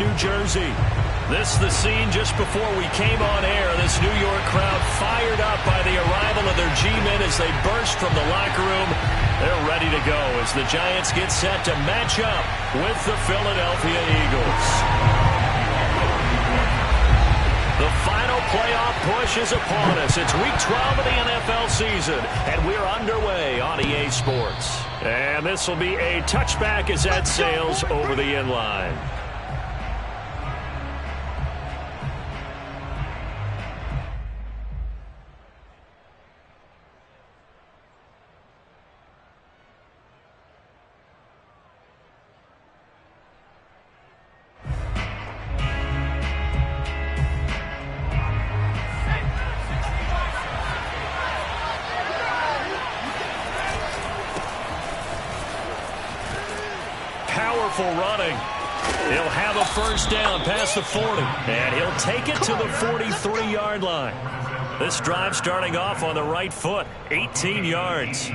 New Jersey. This is the scene just before we came on air. This New York crowd fired up by the arrival of their G-men as they burst from the locker room. They're ready to go as the Giants get set to match up with the Philadelphia Eagles. The final playoff push is upon us. It's Week 12 of the NFL season, and we're underway on EA Sports. And this will be a touchback as that sails over the end line. Powerful running. He'll have a first down past the 40, and he'll take it to the 43-yard line. This drive starting off on the right foot, 18 yards.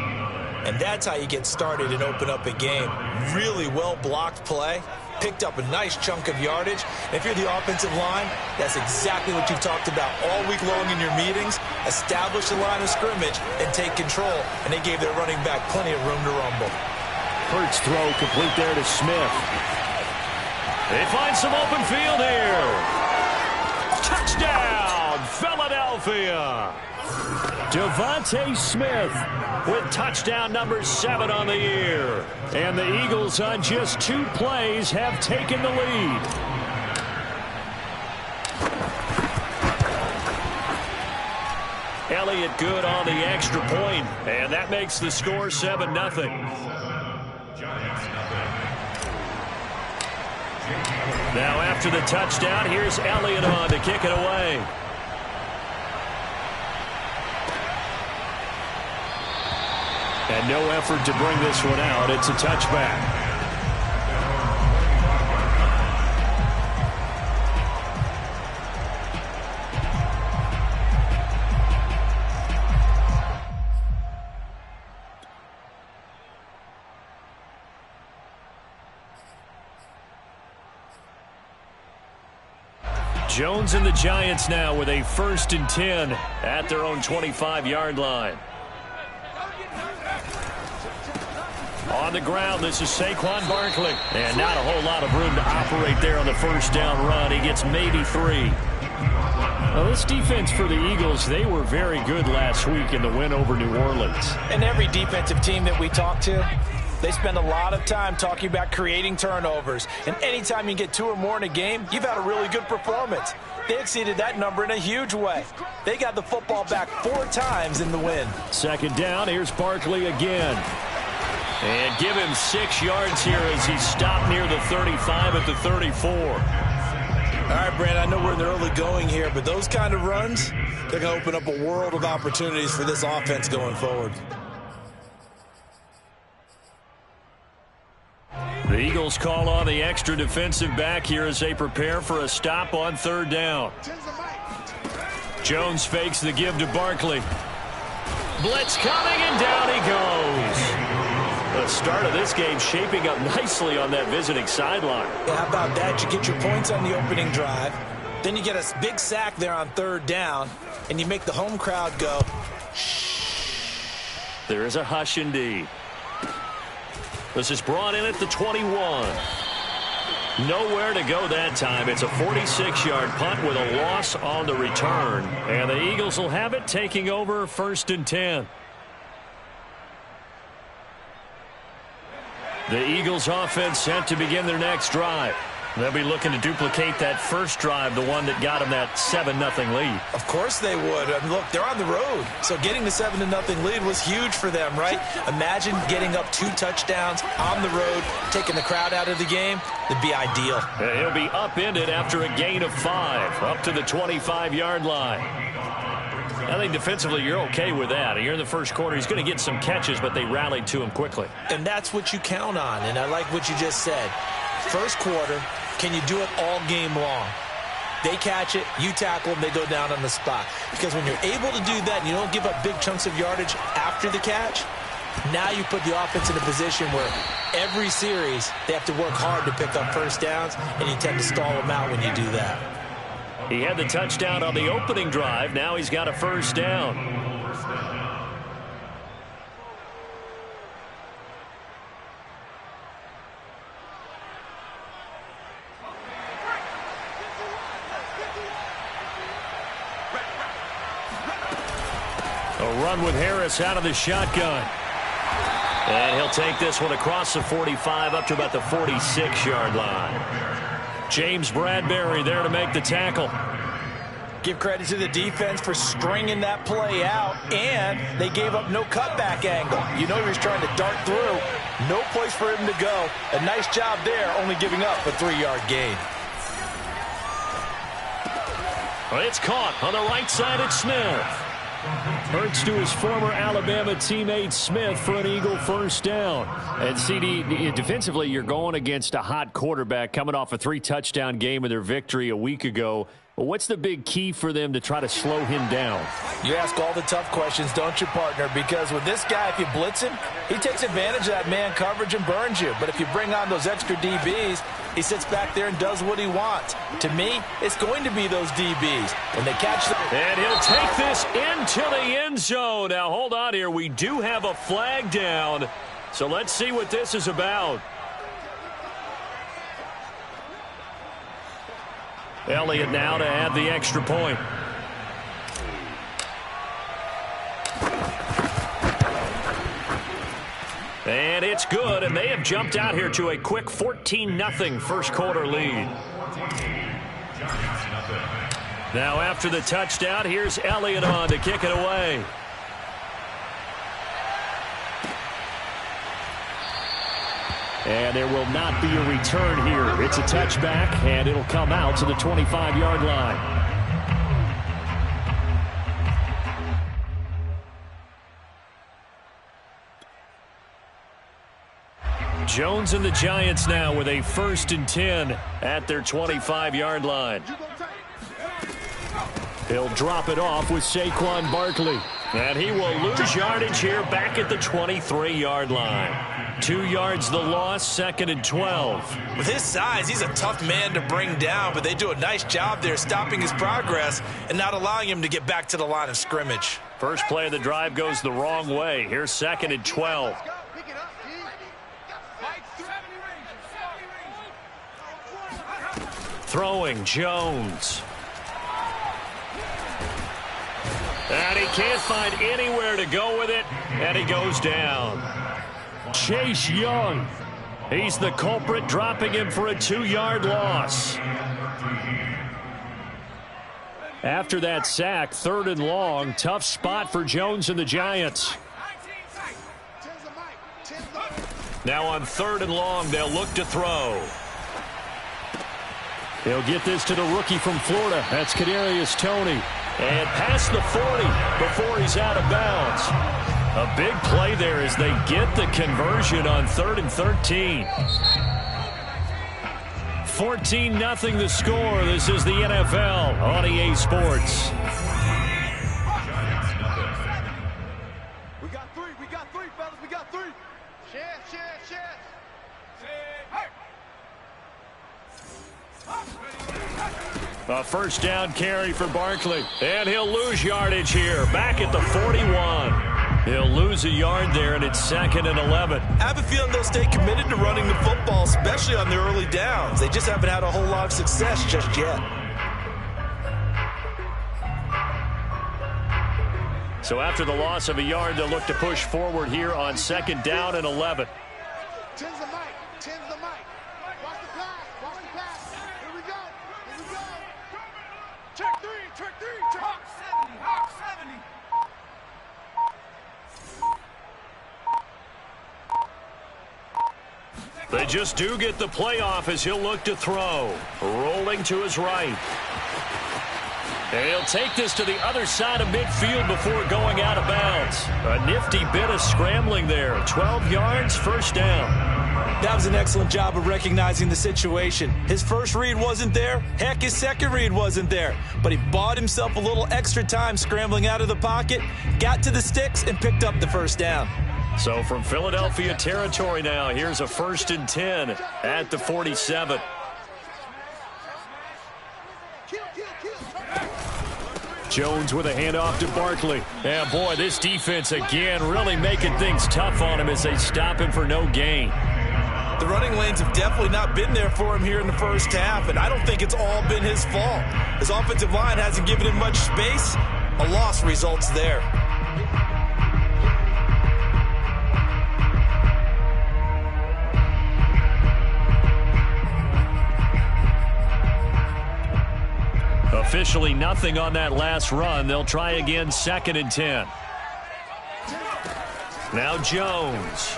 And that's how you get started and open up a game. Really well-blocked play, picked up a nice chunk of yardage. And if you're the offensive line, that's exactly what you've talked about all week long in your meetings. Establish the line of scrimmage and take control. And they gave their running back plenty of room to rumble. Hurts throw complete there to Smith. They find some open field here. Touchdown, Philadelphia. Devontae Smith with touchdown number 7 on the year. And the Eagles on just 2 plays have taken the lead. Elliott good on the extra point, and that makes the score 7-0. Now after the touchdown, here's Elliott on to kick it away. And no effort to bring this one out. It's a touchback. Jones and the Giants now with a 1st and 10 at their own 25-yard line. On the ground, this is Saquon Barkley. And not a whole lot of room to operate there on the first down run. He gets maybe 3. Well, this defense for the Eagles, they were very good last week in the win over New Orleans. And every defensive team that we talk to, they spend a lot of time talking about creating turnovers. And anytime you get 2 or more in a game, you've had a really good performance. They exceeded that number in a huge way. They got the football back 4 times in the win. 2nd down, here's Barkley again. And give him 6 yards here as he's stopped near the 35 at the 34. All right, Brand, I know we're in the early going here, but those kind of runs, they're going to open up a world of opportunities for this offense going forward. The Eagles call on the extra defensive back here as they prepare for a stop on 3rd down. Jones fakes the give to Barkley. Blitz coming, and down he goes. The start of this game shaping up nicely on that visiting sideline. Yeah, how about that? You get your points on the opening drive. Then you get a big sack there on 3rd down, and you make the home crowd go, shh. There is a hush indeed. This is brought in at the 21. Nowhere to go that time. It's a 46-yard punt with a loss on the return. And the Eagles will have it, taking over 1st and 10. The Eagles offense set to begin their next drive. They'll be looking to duplicate that first drive, the one that got them that 7-0 lead. Of course they would. I mean, look, they're on the road. So getting the 7-0 lead was huge for them, right? Imagine getting up 2 touchdowns on the road, taking the crowd out of the game. It'd be ideal. And he'll be upended after a gain of 5, up to the 25-yard line. I think defensively you're okay with that. Here in the first quarter, he's going to get some catches, but they rallied to him quickly. And that's what you count on, and I like what you just said. First quarter, can you do it all game long? They catch it, you tackle them, they go down on the spot. Because when you're able to do that and you don't give up big chunks of yardage after the catch, Now you put the offense in a position where every series they have to work hard to pick up first downs, and you tend to stall them out when you do that. He had the touchdown on the opening drive. Now he's got a first down. A run with Harris out of the shotgun. And he'll take this one across the 45 up to about the 46-yard line. James Bradbury there to make the tackle. Give credit to the defense for stringing that play out, and they gave up no cutback angle. You know he was trying to dart through. No place for him to go. A nice job there, only giving up a 3-yard gain. It's caught on the right side at Smith. Hurts to his former Alabama teammate Smith for an Eagle first down. And CD, defensively, you're going against a hot quarterback coming off a 3-touchdown game in their victory a week ago. Well, what's the big key for them to try to slow him down? You ask all the tough questions, don't you, partner? Because with this guy, if you blitz him, he takes advantage of that man coverage and burns you. But if you bring on those extra DBs, he sits back there and does what he wants. To me, it's going to be those DBs. When they catch them. And he'll take this into the end zone. Now, hold on here. We do have a flag down. So let's see what this is about. Elliott now to add the extra point. And it's good, and they have jumped out here to a quick 14-0 first quarter lead. Now after the touchdown, here's Elliott on to kick it away. And there will not be a return here. It's a touchback, and it'll come out to the 25-yard line. Jones and the Giants now with a 1st and 10 at their 25-yard line. He'll drop it off with Saquon Barkley. And he will lose yardage here back at the 23-yard line. 2 yards the loss, 2nd and 12. With his size, he's a tough man to bring down, but they do a nice job there stopping his progress and not allowing him to get back to the line of scrimmage. First play of the drive goes the wrong way. Here's 2nd and 12. Throwing Jones. And he can't find anywhere to go with it, and he goes down. Chase Young. He's the culprit, dropping him for a 2-yard loss. After that sack, 3rd and long, tough spot for Jones and the Giants. Now on 3rd and long, they'll look to throw. He'll get this to the rookie from Florida. That's Kadarius Toney. And past the 40 before he's out of bounds. A big play there as they get the conversion on 3rd and 13. 14-0 the score. This is the NFL on EA Sports. We got three, fellas. We got three. Share. A first down carry for Barkley. And he'll lose yardage here. Back at the 41. He'll lose a yard there, and it's 2nd and 11. I have a feeling they'll stay committed to running the football, especially on their early downs. They just haven't had a whole lot of success just yet. So after the loss of a yard, they'll look to push forward here on 2nd down and 11. Tens the mic. Watch the pass. Here we go. Check three. Hawk 70. They just do get the playoff as he'll look to throw. Rolling to his right. And he'll take this to the other side of midfield before going out of bounds. A nifty bit of scrambling there. 12 yards, first down. That was an excellent job of recognizing the situation. His first read wasn't there. Heck, his second read wasn't there. But he bought himself a little extra time scrambling out of the pocket, got to the sticks, and picked up the first down. So from Philadelphia territory now, here's a 1st and 10 at the 47. Jones with a handoff to Barkley. And boy, this defense again really making things tough on him as they stop him for no gain. The running lanes have definitely not been there for him here in the first half, and I don't think it's all been his fault. His offensive line hasn't given him much space. A loss results there. Officially nothing on that last run. They'll try again, 2nd and 10. Now Jones.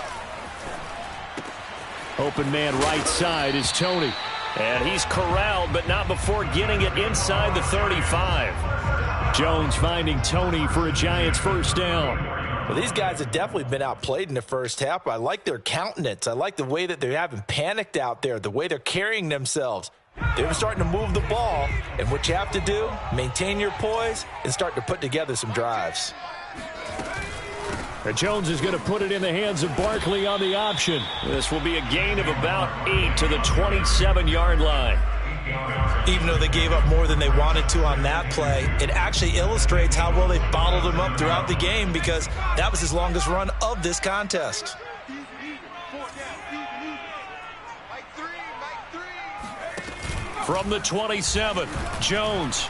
Open man right side is Tony. And he's corralled, but not before getting it inside the 35. Jones finding Tony for a Giants 1st down. Well, these guys have definitely been outplayed in the first half. I like their countenance. I like the way that they haven't panicked out there, the way they're carrying themselves. They're starting to move the ball, and what you have to do, maintain your poise and start to put together some drives. Jones is going to put it in the hands of Barkley on the option. This will be a gain of about 8 to the 27-yard line. Even though they gave up more than they wanted to on that play, it actually illustrates how well they bottled him up throughout the game because that was his longest run of this contest. From the 27, Jones.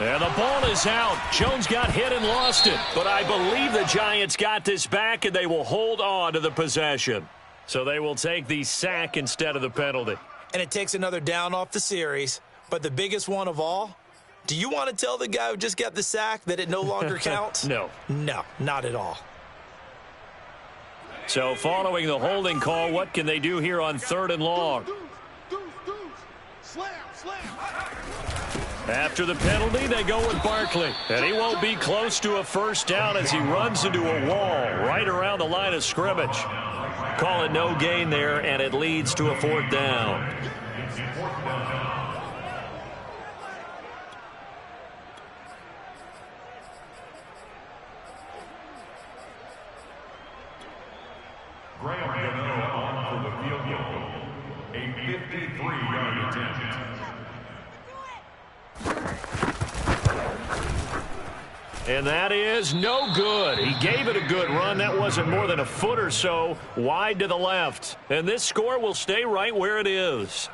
And the ball is out. Jones got hit and lost it. But I believe the Giants got this back, and they will hold on to the possession. So they will take the sack instead of the penalty. And it takes another down off the series. But the biggest one of all, do you want to tell the guy who just got the sack that it no longer counts? No. No, not at all. So following the holding call, what can they do here on 3rd and long? After the penalty, they go with Barkley. And he won't be close to a 1st down as he runs into a wall right around the line of scrimmage. Call it no gain there, and it leads to a 4th down. Graham on for the field goal. A 53-yard attempt. And that is no good. He gave it a good run. That wasn't more than a foot or so wide to the left. And this score will stay right where it is.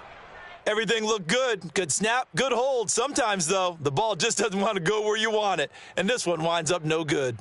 Everything looked good. Good snap, good hold. Sometimes, though, the ball just doesn't want to go where you want it. And this one winds up no good.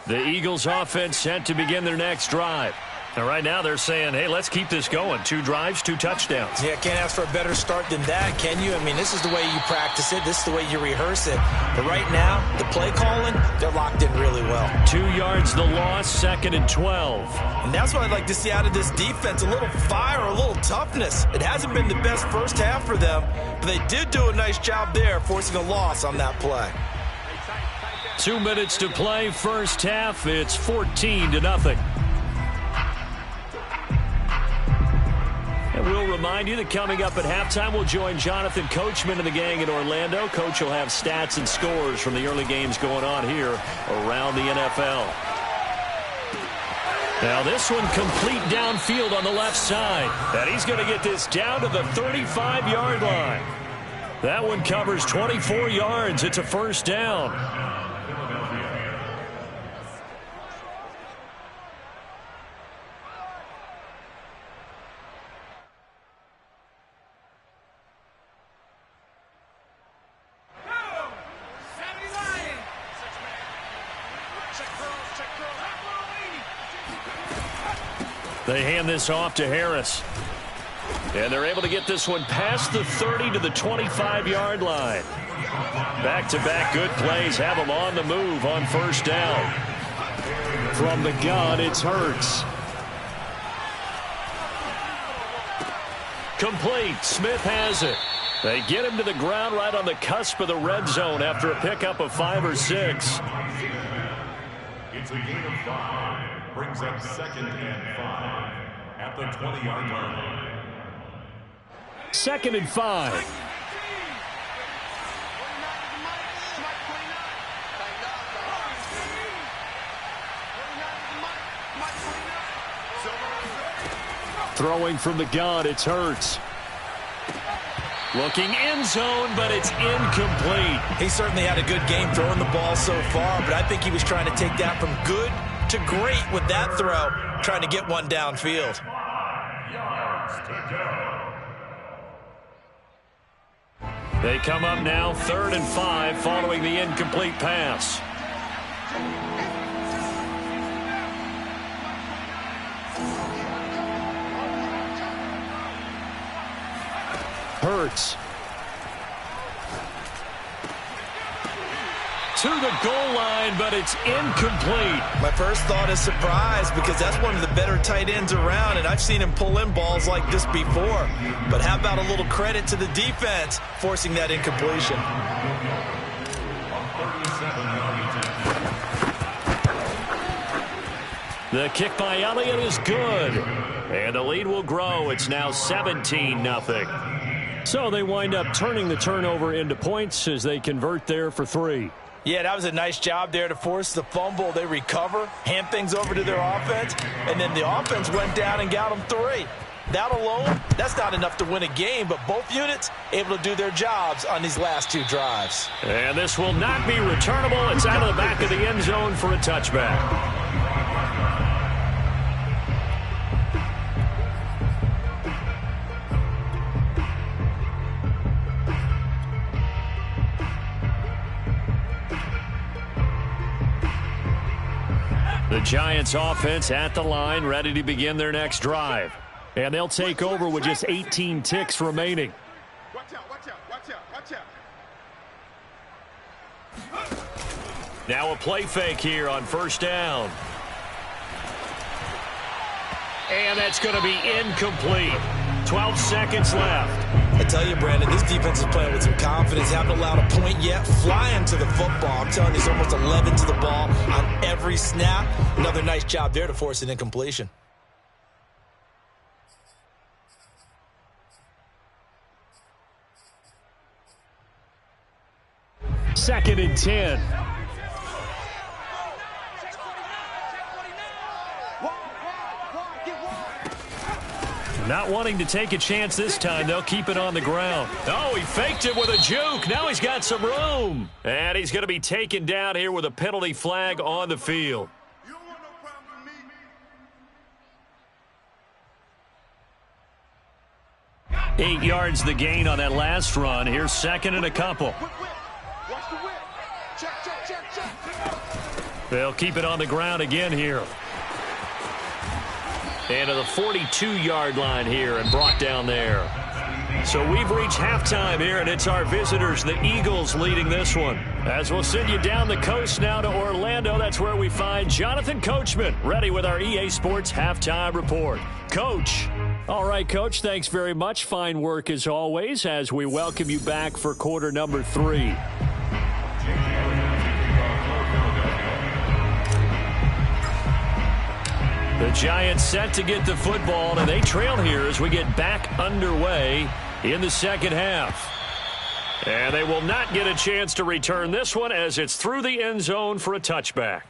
The Eagles offense set to begin their next drive. And right now they're saying, hey, let's keep this going. 2 drives, 2 touchdowns. Yeah, can't ask for a better start than that, can you? I mean, this is the way you practice it. This is the way you rehearse it. But right now, the play calling, they're locked in really well. 2 yards the loss, 2nd and 12. And that's what I'd like to see out of this defense, a little fire, a little toughness. It hasn't been the best first half for them, but they did do a nice job there forcing a loss on that play. 2 minutes to play, first half. It's 14-0. And we'll remind you that coming up at halftime, we'll join Jonathan Coachman and the gang in Orlando. Coach will have stats and scores from the early games going on here around the NFL. Now this one complete downfield on the left side. And he's going to get this down to the 35-yard line. That one covers 24 yards. It's a 1st down. They hand this off to Harris. And they're able to get this one past the 30 to the 25-yard line. Back-to-back good plays have them on the move on 1st down. From the gun, it's Hurts. Complete. Smith has it. They get him to the ground right on the cusp of the red zone after a pickup of 5 or 6. It's a gain of 5. Brings up 2nd and 5 at the 20-yard line. 2nd and 5. Throwing from the gun, it's Hurts. Looking end zone, but it's incomplete. He certainly had a good game throwing the ball so far, but I think he was trying to take that from good to great with that throw, trying to get one downfield. They come up now 3rd and 5 following the incomplete pass. Hurts. To the goal line, but it's incomplete. My first thought is surprise because that's one of the better tight ends around, and I've seen him pull in balls like this before. But how about a little credit to the defense forcing that incompletion? The kick by Elliott is good. And the lead will grow. It's now 17-0. So they wind up turning the turnover into points as they convert there for 3. Yeah, that was a nice job there to force the fumble. They recover, hand things over to their offense, and then the offense went down and got them 3. That alone, that's not enough to win a game, but both units able to do their jobs on these last 2 drives. And this will not be returnable. It's out of the back of the end zone for a touchback. The Giants offense at the line, ready to begin their next drive. And they'll take over with just 18 ticks remaining. Watch out, watch out, watch out, watch out. Now a play fake here on 1st down. And that's going to be incomplete. 12 seconds left. I tell you, Brandon, this defense is playing with some confidence. Haven't allowed a point yet. Flying to the football. I'm telling you, it's almost 11 to the ball on every snap. Another nice job there to force an incompletion. Second and 10. Not wanting to take a chance this time, they'll keep it on the ground. Oh, he faked it with a juke. Now he's got some room. And he's going to be taken down here with a penalty flag on the field. 8 yards the gain on that last run. Here's 2nd and a couple. They'll keep it on the ground again here. And to the 42-yard line here and brought down there. So we've reached halftime here, and it's our visitors, the Eagles, leading this one. As we'll send you down the coast now to Orlando, that's where we find Jonathan Coachman, ready with our EA Sports Halftime Report. Coach. All right, Coach, thanks very much. Fine work as always as we welcome you back for quarter number 3. The Giants set to get the football, and they trail here as we get back underway in the second half. And they will not get a chance to return this one as it's through the end zone for a touchback.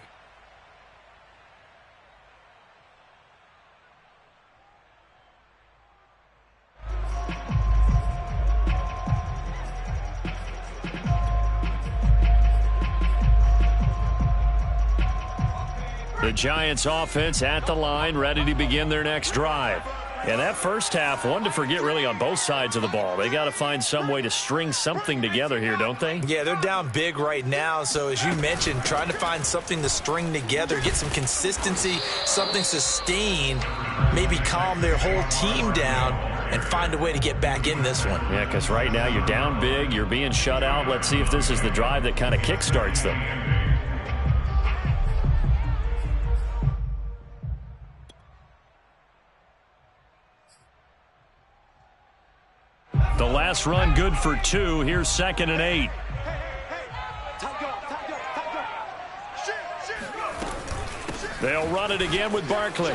The Giants offense at the line, ready to begin their next drive. And that first half, one to forget really on both sides of the ball. They got to find some way to string something together here, don't they? Yeah, they're down big right now. So as you mentioned, trying to find something to string together, get some consistency, something sustained, maybe calm their whole team down and find a way to get back in this one. Yeah, because right now you're down big, you're being shut out. Let's see if this is the drive that kind of kickstarts them. The last run good for 2. Here's 2nd and 8. They'll run it again with Barkley.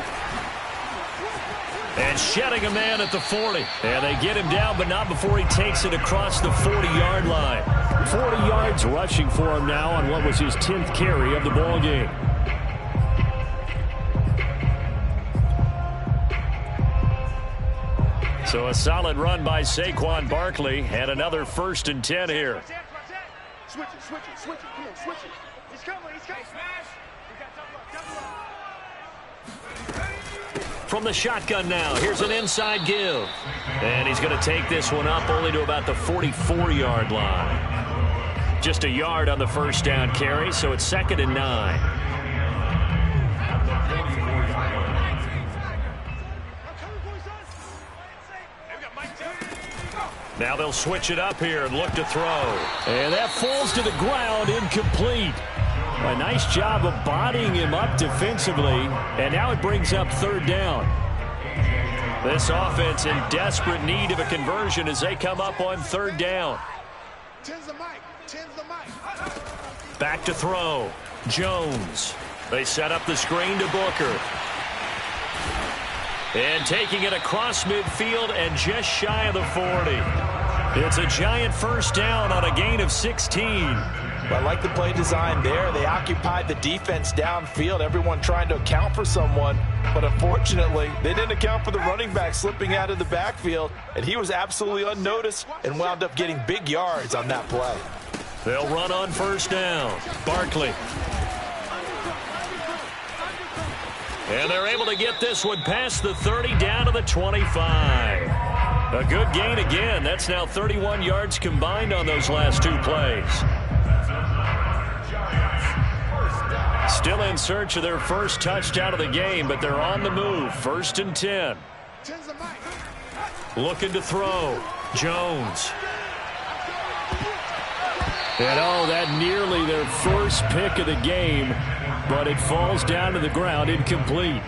And shedding a man at the 40. And they get him down, but not before he takes it across the 40-yard line. 40 yards rushing for him now on what was his 10th carry of the ball game. So a solid run by Saquon Barkley and another 1st and 10 here. Switch it, switch it, switch it. Come on, switch it. He's coming, he's coming. Smash. We got double up. From the shotgun now, here's an inside give. And he's going to take this one up only to about the 44-yard line. Just a yard on the 1st down carry, so it's 2nd and 9. Now they'll switch it up here and look to throw. And that falls to the ground, incomplete. A nice job of bodying him up defensively. And now it brings up 3rd down. This offense in desperate need of a conversion as they come up on 3rd down. Back to throw. Jones. They set up the screen to Booker. And taking it across midfield and just shy of the 40. It's a giant 1st down on a gain of 16. I like the play design there. They occupied the defense downfield, everyone trying to account for someone. But unfortunately, they didn't account for the running back slipping out of the backfield. And he was absolutely unnoticed and wound up getting big yards on that play. They'll run on 1st down. Barkley. And they're able to get this one past the 30 down to the 25. A good gain again. That's now 31 yards combined on those last 2 plays. Still in search of their 1st touchdown of the game, but they're on the move. 1st and 10. Looking to throw. Jones. And that nearly their 1st pick of the game. But it falls down to the ground, incomplete.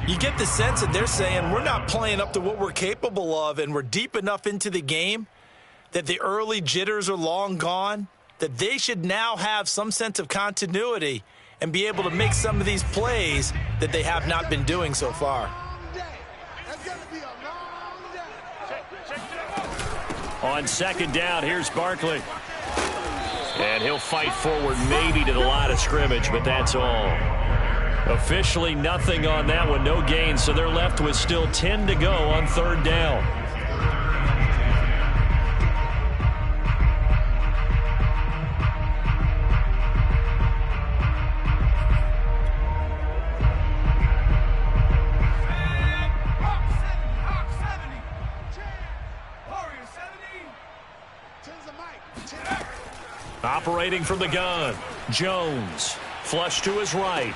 You get the sense that they're saying we're not playing up to what we're capable of, and we're deep enough into the game that the early jitters are long gone, that they should now have some sense of continuity and be able to make some of these plays that they have not been doing so far. On 2nd down, here's Barkley. And he'll fight forward maybe to the line of scrimmage, but that's all. Officially nothing on that one, no gain, so they're left with still 10 to go on 3rd down. Operating from the gun, Jones. Flush to his right.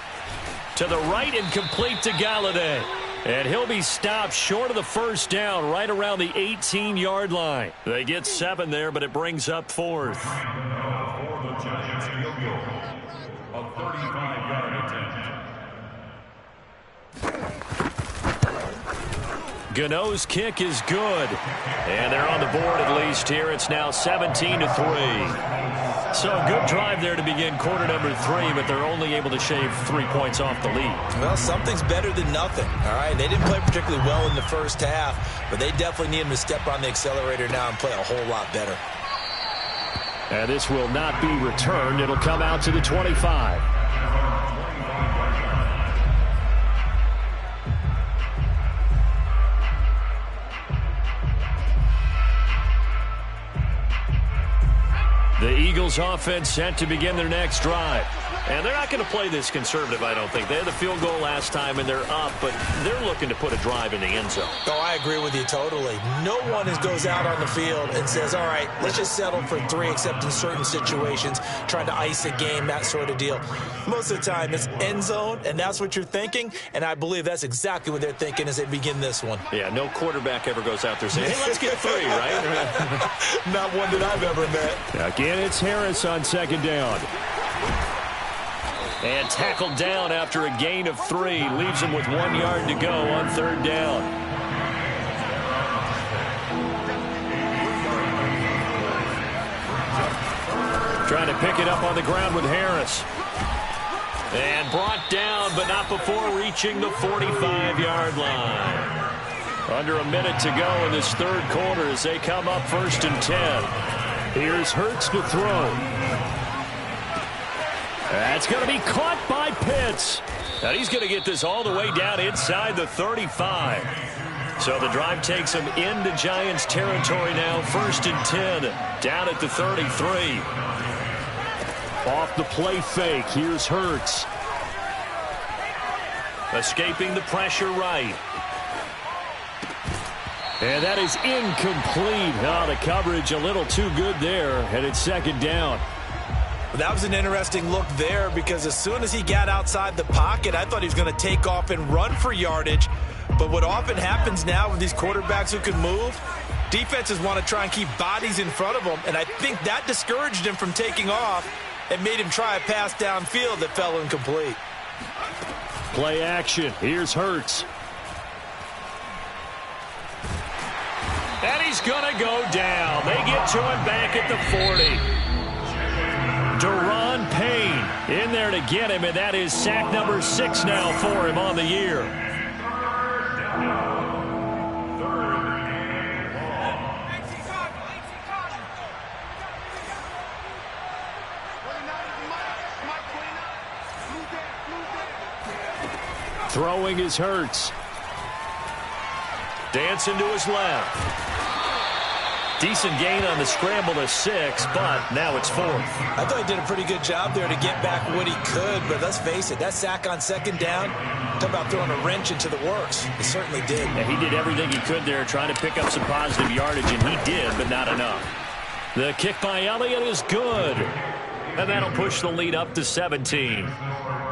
To the right and complete to Galladay. And he'll be stopped short of the 1st down right around the 18-yard line. They get 7 there, but it brings up 4th. For the Giants field goal, a 35-yard attempt. Gano's kick is good. And they're on the board at least here. It's now 17-3. So a good drive there to begin quarter number 3, but they're only able to shave 3 points off the lead. Well, something's better than nothing, all right? They didn't play particularly well in the 1st half, but they definitely need them to step on the accelerator now and play a whole lot better. And this will not be returned. It'll come out to the 25. The Eagles offense set to begin their next drive. And they're not going to play this conservative, I don't think. They had the field goal last time, and they're up, but they're looking to put a drive in the end zone. Oh, I agree with you totally. No one goes out on the field and says, all right, let's just settle for 3, except in certain situations, trying to ice a game, that sort of deal. Most of the time, it's end zone, and that's what you're thinking, and I believe that's exactly what they're thinking as they begin this one. Yeah, no quarterback ever goes out there saying, hey, let's get 3, right? Not one that I've ever met. Again, it's Harris on 2nd down. And tackled down after a gain of 3. Leaves him with 1 yard to go on 3rd down. Trying to pick it up on the ground with Harris. And brought down, but not before reaching the 45-yard line. Under a minute to go in this 3rd quarter as they come up 1st and 10. Here's Hurts to throw. That's going to be caught by Pitts. And he's going to get this all the way down inside the 35. So the drive takes them into Giants territory now. 1st and 10, down at the 33. Off the play fake, here's Hurts. Escaping the pressure right. And that is incomplete. Oh, the coverage a little too good there, and it's 2nd down. That was an interesting look there because as soon as he got outside the pocket, I thought he was going to take off and run for yardage. But what often happens now with these quarterbacks who can move, defenses want to try and keep bodies in front of them, and I think that discouraged him from taking off and made him try a pass downfield that fell incomplete. Play action. Here's Hurts. And he's going to go down. They get to him back at the 40. Deron Payne in there to get him, and that is sack number 6 now for him on the year. Throwing is Hurts. Dancing to his left. Decent gain on the scramble to 6, but now it's 4th. I thought he did a pretty good job there to get back what he could, but let's face it, that sack on 2nd down, talk about throwing a wrench into the works. He certainly did. Yeah, he did everything he could there, trying to pick up some positive yardage, and he did, but not enough. The kick by Elliott is good, and that'll push the lead up to 17.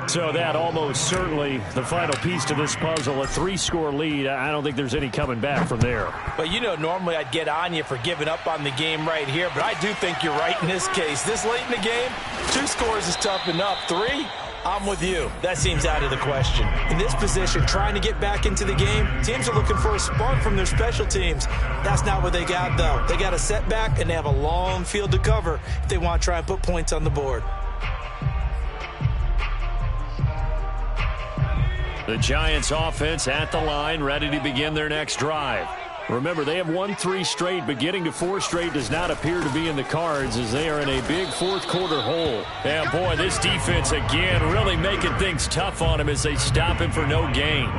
So that almost certainly the final piece to this puzzle, a 3-score lead. I don't think there's any coming back from there. But, you know, normally I'd get on you for giving up on the game right here, but I do think you're right in this case. This late in the game, 2 scores is tough enough. 3, I'm with you. That seems out of the question. In this position, trying to get back into the game, teams are looking for a spark from their special teams. That's not what they got, though. They got a setback, and they have a long field to cover if they want to try and put points on the board. The Giants offense at the line, ready to begin their next drive. Remember, they have won 3 straight, but getting to 4 straight does not appear to be in the cards as they are in a big 4th quarter hole. Yeah, boy, this defense again really making things tough on him as they stop him for no gain.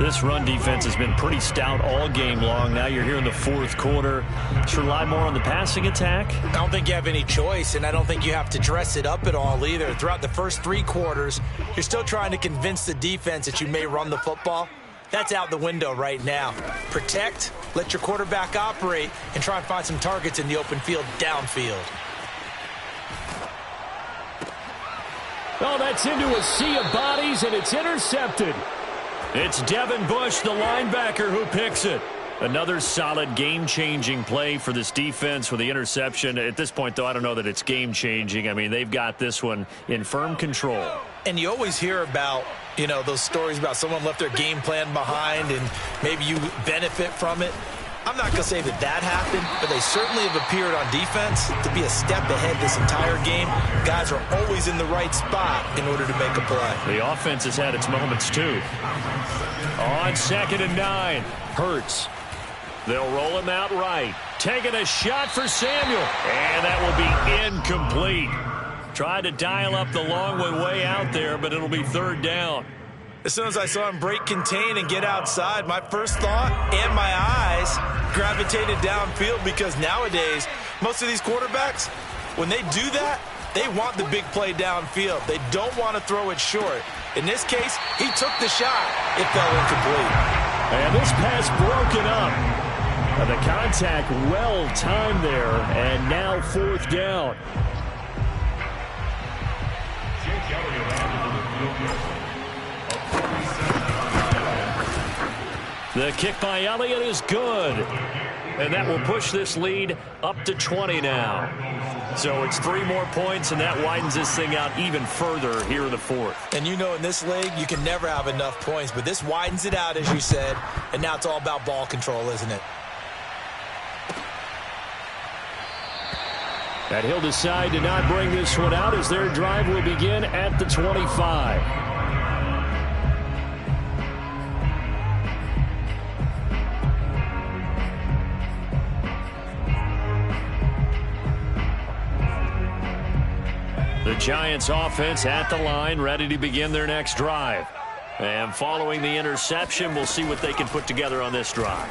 This run defense has been pretty stout all game long. Now you're here in the 4th quarter. Should rely more on the passing attack? I don't think you have any choice, and I don't think you have to dress it up at all either. Throughout the first 3 quarters, you're still trying to convince the defense that you may run the football. That's out the window right now. Protect, let your quarterback operate, and try and find some targets in the open field downfield. Oh, that's into a sea of bodies, and it's intercepted. It's Devin Bush, the linebacker, who picks it. Another solid game-changing play for this defense with the interception. At this point, though, I don't know that it's game-changing. I mean, they've got this one in firm control. And you always hear about, you know, those stories about someone left their game plan behind and maybe you benefit from it. I'm not going to say that that happened, but they certainly have appeared on defense to be a step ahead this entire game. Guys are always in the right spot in order to make a play. The offense has had its moments, too. On 2nd and 9, Hurts. They'll roll him out right. Taking a shot for Samuel. And that will be incomplete. Tried to dial up the long one way out there, but it'll be 3rd down. As soon as I saw him break contain and get outside, my first thought and my eyes gravitated downfield because nowadays, most of these quarterbacks, when they do that, they want the big play downfield. They don't want to throw it short. In this case, he took the shot. It fell incomplete. And this pass broken up. The contact well timed there, and now 4th down. The kick by Elliott is good. And that will push this lead up to 20 now. So it's 3 more points, and that widens this thing out even further here in the 4th. And you know in this league, you can never have enough points, but this widens it out, as you said, and now it's all about ball control, isn't it? And he'll decide to not bring this one out as their drive will begin at the 25. The Giants offense at the line, ready to begin their next drive. And following the interception, we'll see what they can put together on this drive.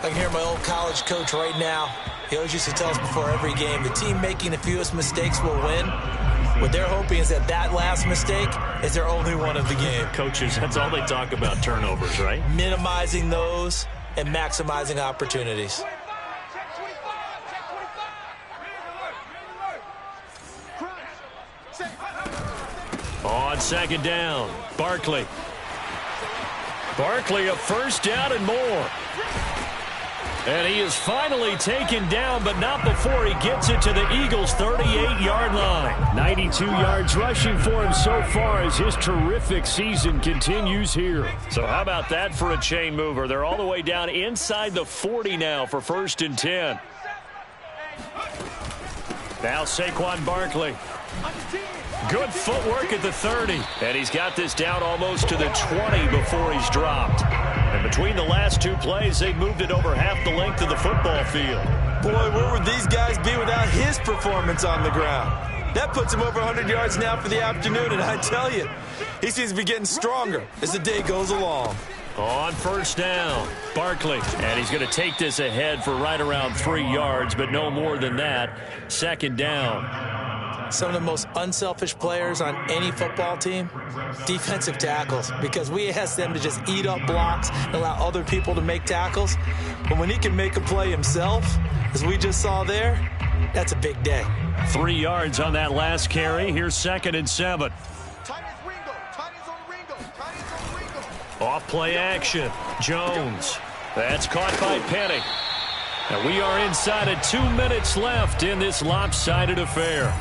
I can hear my old college coach right now. He always used to tell us before every game, the team making the fewest mistakes will win. What they're hoping is that that last mistake is their only one of the game. Coaches, that's all they talk about, turnovers, right? Minimizing those and maximizing opportunities. On second down, Barkley. Barkley a first down and more. And he is finally taken down, but not before he gets it to the Eagles' 38-yard line. 92 yards rushing for him so far as his terrific season continues here. So how about that for a chain mover? They're all the way down inside the 40 now for 1st and 10. Now Saquon Barkley. Good footwork at the 30. And he's got this down almost to the 20 before he's dropped. And between the last two plays, they moved it over half the length of the football field. Boy, where would these guys be without his performance on the ground? That puts him over 100 yards now for the afternoon, and I tell you, he seems to be getting stronger as the day goes along. On first down, Barkley. And he's going to take this ahead for right around 3 yards, but no more than that. Second down. Some of the most unselfish players on any football team, defensive tackles, because we ask them to just eat up blocks and allow other people to make tackles. But when he can make a play himself, as we just saw there, that's a big day. 3 yards on that last carry. Here's 2nd and 7. Off play action. Jones. That's caught by Penny. And we are inside of 2 minutes left in this lopsided affair.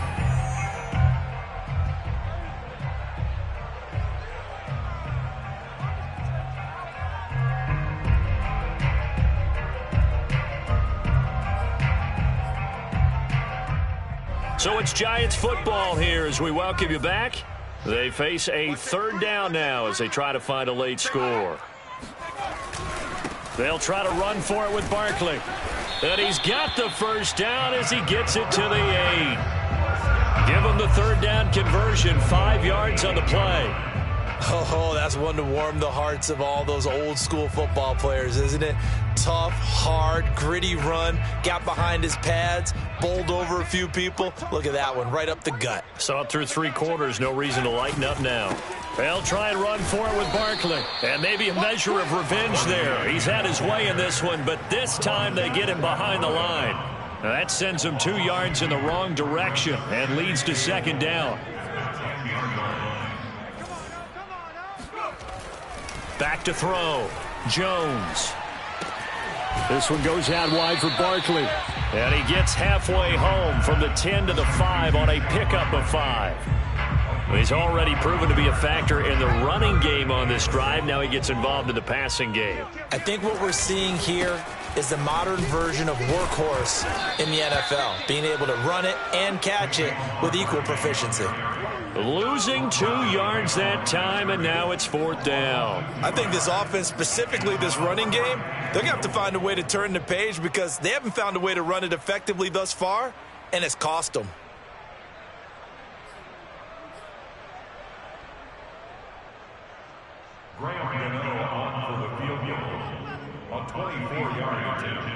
So it's Giants football here as we welcome you back. They face a 3rd down now as they try to find a late score. They'll try to run for it with Barkley. And he's got the first down as he gets it to the 8. Give him the 3rd down conversion, 5 yards on the play. Oh, that's one to warm the hearts of all those old school football players, isn't it? Tough, hard, gritty run, got behind his pads, bowled over a few people. Look at that one, right up the gut. Saw it through 3 quarters, no reason to lighten up now. They'll try and run for it with Barkley. And maybe a measure of revenge there. He's had his way in this one, but this time they get him behind the line. Now that sends him 2 yards in the wrong direction and leads to 2nd down. Back to throw. Jones. This one goes out wide for Barkley. And he gets halfway home from the 10 to the 5 on a pickup of 5. He's already proven to be a factor in the running game on this drive. Now he gets involved in the passing game. I think what we're seeing here is the modern version of workhorse in the NFL, being able to run it and catch it with equal proficiency. Losing 2 yards that time, and now it's 4th down. I think this offense, specifically this running game, they're going to have to find a way to turn the page because they haven't found a way to run it effectively thus far, and it's cost them. Graham Gano on for the field goal. A 24-yard attempt.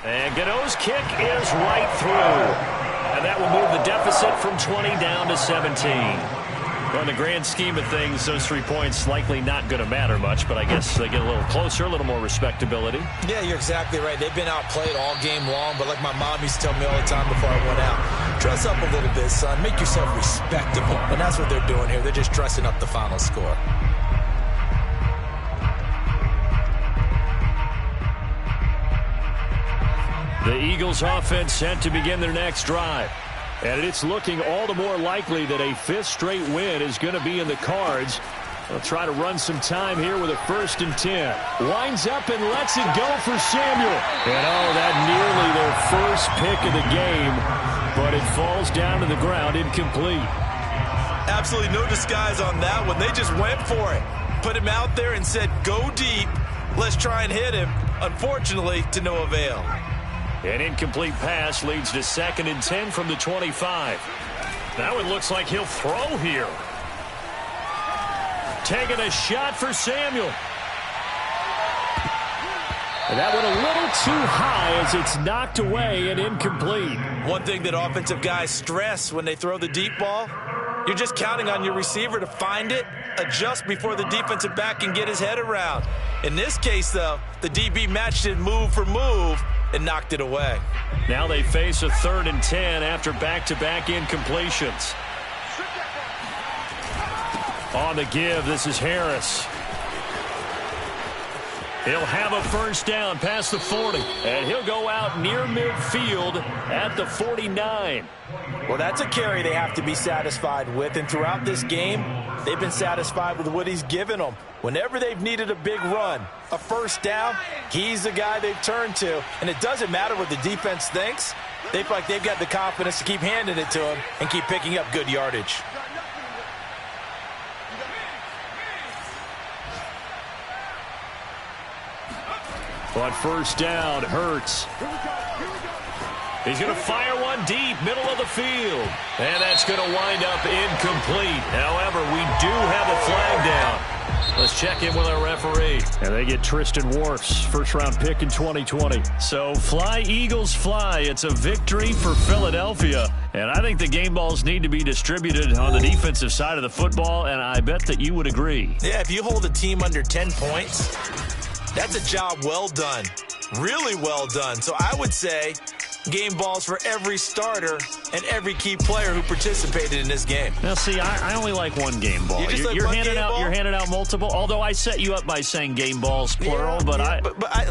And Gano's kick is right through. And that will move the deficit from 20 down to 17. Well, in the grand scheme of things, those 3 points likely not going to matter much, but I guess they get a little closer, a little more respectability. Yeah, you're exactly right. They've been outplayed all game long, but like my mom used to tell me all the time before I went out, dress up a little bit, son. Make yourself respectable. And that's what they're doing here. They're just dressing up the final score. The Eagles offense set to begin their next drive. And it's looking all the more likely that a 5th straight win is going to be in the cards. They'll try to run some time here with a 1st and 10. Winds up and lets it go for Samuel. And that nearly their first pick of the game. But it falls down to the ground incomplete. Absolutely no disguise on that one. They just went for it. Put him out there and said, go deep. Let's try and hit him. Unfortunately, to no avail. An incomplete pass leads to 2nd and 10 from the 25. That one looks like he'll throw here. Taking a shot for Samuel. And that went a little too high as it's knocked away and incomplete. One thing that offensive guys stress when they throw the deep ball, you're just counting on your receiver to find it, adjust before the defensive back can get his head around. In this case, though, the DB matched it move for move and knocked it away. Now they face a 3rd and 10 after back-to-back incompletions. On the give, this is Harris. He'll have a first down past the 40, and he'll go out near midfield at the 49. Well, that's a carry they have to be satisfied with, and throughout this game, they've been satisfied with what he's given them. Whenever they've needed a big run, a first down, he's the guy they've turned to, and it doesn't matter what the defense thinks. They feel like they've got the confidence to keep handing it to him and keep picking up good yardage. On first down, Hurts. He's going to fire one deep, middle of the field. And that's going to wind up incomplete. However, we do have a flag down. Let's check in with our referee. And they get Tristan Wirfs, first-round pick in 2020. So fly, Eagles, fly. It's a victory for Philadelphia. And I think the game balls need to be distributed on the defensive side of the football, and I bet that you would agree. Yeah, if you hold a team under 10 points, that's a job well done. Really well done. So I would say game balls for every starter and every key player who participated in this game. Now, see, I only like one game ball. You're handing out multiple, although I set you up by saying game balls, plural, yeah, but